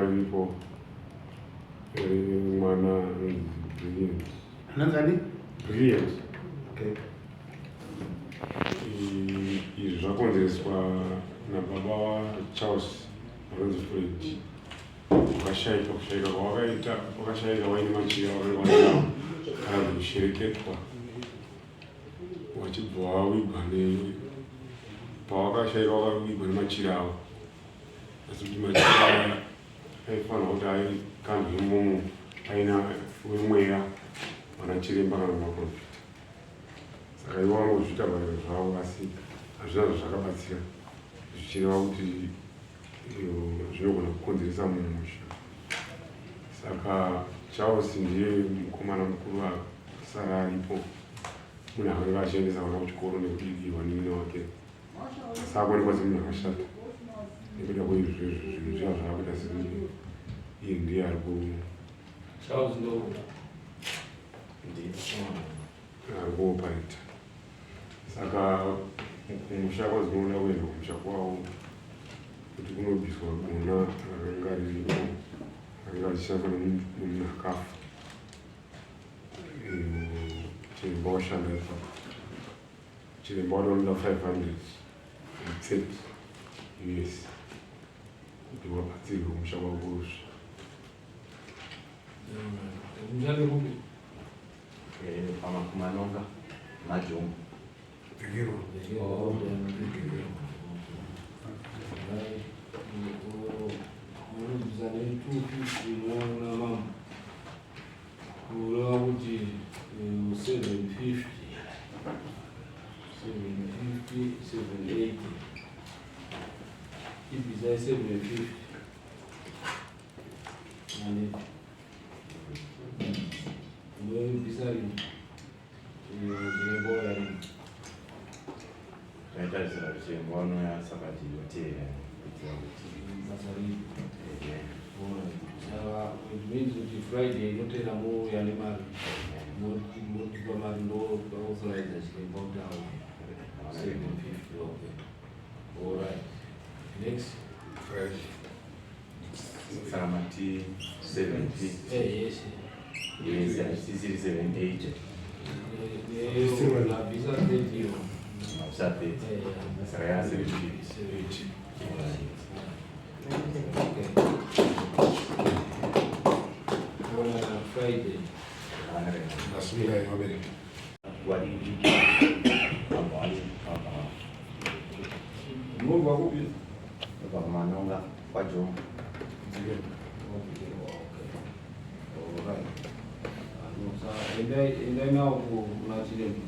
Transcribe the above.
varipo mwana brilliant. Anangani? Brilliant. Okay. Izvi zvakonzereswa nababa Charles anonzi Freddy Akavigwa. Kushaika kwawakaita wakashaika waine machira wakanga kana ehushereketwa wachibva wawigwa pawakashaika wakawigwa nemachira avo, asi kuti machira aifanira kuti aikandwa imomo aina wemweya vanachiremba kana maprofita. Saka ivo vanozviita vanhu zvavo, asi hazvina zvakabatsira zvichireva kuti zvinogona kukonzeresa mumusha. Saka Charles ndiye mukomana mukuru akasara aripo, munhu akanga achiendesa vana kuchikoro nekudidirwa nemine wake, asi akuonekwa semunhu akashata nekuda kweizvozvo zvinhu zviya zvaakuita sekuti iye ndiye ari kuopareta. Saka kumusha kwazinoda kuenda kumusha kwavo kuti kunobviswa gona rakanga riripo rakanga richishandiswa nemunhu akafa. Chiremba washanda ipapo, chiremba wanoda 500 US kuti wabatsirwe kumusha kwakozve. Pamakumanonga majomo kureva kuti 750 780 ibhisa 750 and ibhisa zvineboya taitarisira kuti ngono yasakati yotera kuitira kuti basa ripi. Saka it means kuti Friday inotera mouya nemari motipa mari ndoauthorize chiremba kuti awo 750. Okay, alright. Next Friday saka mati 70 yes isiri 780 labhisa 30 mapisa 30 saka ya 750. Friday. Nasmira yabereka. Mungu akupi? Pamakumanonga kwajomo. Alright. Endai nao kuna chiremba.